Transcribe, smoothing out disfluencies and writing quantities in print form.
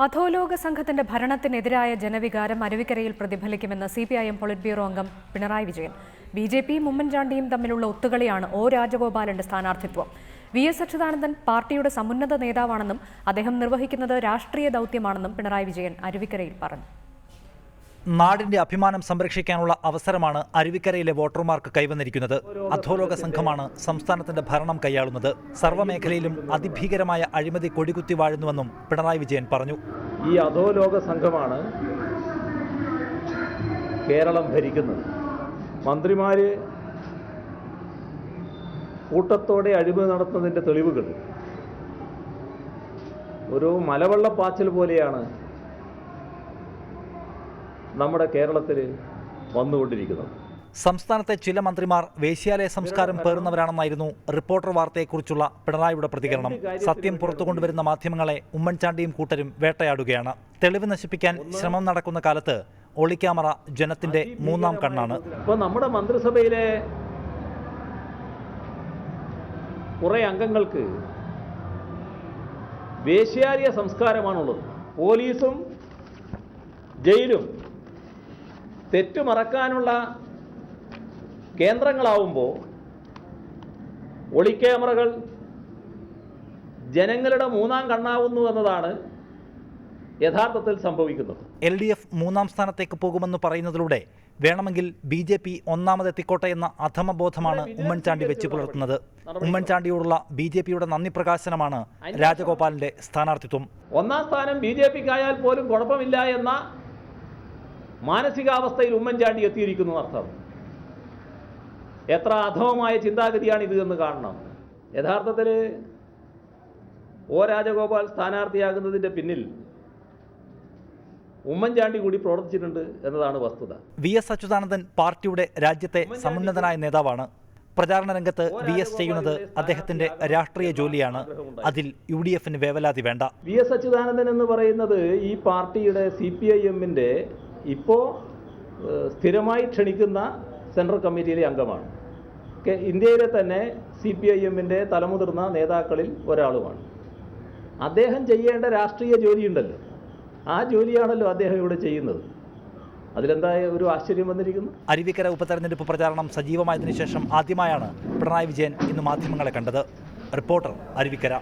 അധോലോക സംഘത്തിന്റെ ഭരണത്തിനെതിരായ ജനവികാരം അരുവിക്കരയിൽ പ്രതിഫലിക്കുമെന്ന് CPIM polit bureau അംഗം പിണറായി വിജയൻ. ബിജെപിയും ഉമ്മൻചാണ്ടിയും തമ്മിലുള്ള ഒത്തുകളിയാണ് ഒ രാജഗോപാലന്റെ സ്ഥാനാർത്ഥിത്വം. വി.എസ്. അച്യുതാനന്ദൻ പാർട്ടിയുടെ സമുന്നത നേതാവാണെന്നും അദ്ദേഹം നിർവഹിക്കുന്നത് രാഷ്ട്രീയ ദൗത്യമാണെന്നും പിണറായി വിജയൻ അരുവിക്കരയിൽ പറഞ്ഞു. നാടിന്റെ അഭിമാനം സംരക്ഷിക്കാനുള്ള അവസരമാണ് അരുവിക്കരയിലെ വോട്ടർമാർക്ക് കൈവന്നിരിക്കുന്നത്. അധോലോക സംഘമാണ് സംസ്ഥാനത്തിന്റെ ഭരണം കൈയാളുന്നത്. സർവ്വമേഖലയിലും അതിഭീകരമായ അഴിമതി കൊടികുത്തി വാഴുന്നുവെന്നും പിണറായി വിജയൻ പറഞ്ഞു. ഈ അധോലോക സംഘമാണ് കേരളം ഭരിക്കുന്നത്. മന്ത്രിമാര് കൂട്ടത്തോടെ അഴിമതി നടത്തുന്നതിന്റെ തെളിവുകൾ ഒരു മലവെള്ളപ്പാച്ചിൽ പോലെയാണ് നമ്മുടെ കേരളത്തിൽ വന്നുകൊണ്ടിരിക്കുന്നത്. സംസ്ഥാനത്തെ ചില മന്ത്രിമാർ വേശ്യാലയ സംസ്കാരം പേറുന്നവരാണെന്നായിരുന്നു റിപ്പോർട്ടർ വാർത്തയെക്കുറിച്ചുള്ള പിണറായിയുടെ പ്രതികരണം. സത്യം പുറത്തുകൊണ്ടുവരുന്ന മാധ്യമങ്ങളെ ഉമ്മൻചാണ്ടിയും കൂട്ടരും വേട്ടയാടുകയാണ്. തെളിവ് നശിപ്പിക്കാൻ ശ്രമം നടക്കുന്ന കാലത്ത് ഒളിക്യാമറ ജനത്തിന്റെ മൂന്നാം കണ്ണാണ്. ഇപ്പോൾ നമ്മുടെ മന്ത്രിസഭയിലെ കുറെ അംഗങ്ങൾക്ക് വേശ്യാലയ സംസ്കാരമാണുള്ളത്. പോലീസും ജയിലും തെറ്റുമറക്കാനുള്ള കേന്ദ്രങ്ങളാവുമ്പോൾ ഒളിക്യാമറകൾ ജനങ്ങളുടെ മൂന്നാം കണ്ണാവുന്നു എന്നതാണ് യഥാർത്ഥത്തിൽ സംഭവിക്കുന്നത്. LDF മൂന്നാം സ്ഥാനത്തേക്ക് പോകുമെന്ന് പറയുന്നതിലൂടെ വേണമെങ്കിൽ BJP ഒന്നാമതെത്തിക്കോട്ടെ എന്ന അധമബോധമാണ് ഉമ്മൻചാണ്ടി വെച്ച് പുലർത്തുന്നത്. ഉമ്മൻചാണ്ടിയോടുള്ള BJPയുടെ നന്ദി പ്രകാശനമാണ് രാജഗോപാലിന്റെ സ്ഥാനാർത്ഥിത്വം. ഒന്നാം സ്ഥാനം BJPക്കായാൽ പോലും കുഴപ്പമില്ല എന്ന മാനസികാവസ്ഥയിൽ ഉമ്മൻചാണ്ടി എത്തിയിരിക്കുന്നു അർത്ഥം. എത്ര അധമമായ ചിന്താഗതിയാണ് ഇത് എന്ന് കാണണം. യഥാർത്ഥത്തിൽ ഒ രാജഗോപാൽ സ്ഥാനാർത്ഥിയാകുന്നതിൻ്റെ പിന്നിൽ ഉമ്മൻചാണ്ടി കൂടി പ്രവർത്തിച്ചിട്ടുണ്ട് എന്നതാണ് വസ്തുത. V.S. അച്യുതാനന്ദൻ പാർട്ടിയുടെ രാജ്യത്തെ സമുന്നതനായ നേതാവാണ്. പ്രചാരണ രംഗത്ത് V.S. ചെയ്യുന്നത് അദ്ദേഹത്തിന്റെ രാഷ്ട്രീയ ജോലിയാണ്. അതിൽ UDFന് വേവലാതി വേണ്ട. V.S. അച്യുതാനന്ദൻ എന്ന് പറയുന്നത് ഈ പാർട്ടിയുടെ CPIMന്റെ ഇപ്പോൾ സ്ഥിരമായി ക്ഷണിക്കുന്ന സെൻട്രൽ കമ്മിറ്റിയിലെ അംഗമാണ്. ഇന്ത്യയിലെ തന്നെ CPIMന്റെ തലമുതിർന്ന നേതാക്കളിൽ ഒരാളുമാണ്. അദ്ദേഹം ചെയ്യേണ്ട രാഷ്ട്രീയ ജോലിയുണ്ടല്ലോ, ആ ജോലിയാണല്ലോ അദ്ദേഹം ഇവിടെ ചെയ്യുന്നത്. അതിലെന്തായ ഒരു ആശ്ചര്യം വന്നിരിക്കുന്നു? അരുവിക്കര ഉപതെരഞ്ഞെടുപ്പ് പ്രചാരണം സജീവമായതിനു ശേഷം ആദ്യമായാണ് പിണറായി വിജയൻ ഇന്ന് മാധ്യമങ്ങളെ കണ്ടത്. റിപ്പോർട്ടർ, അരുവിക്കര.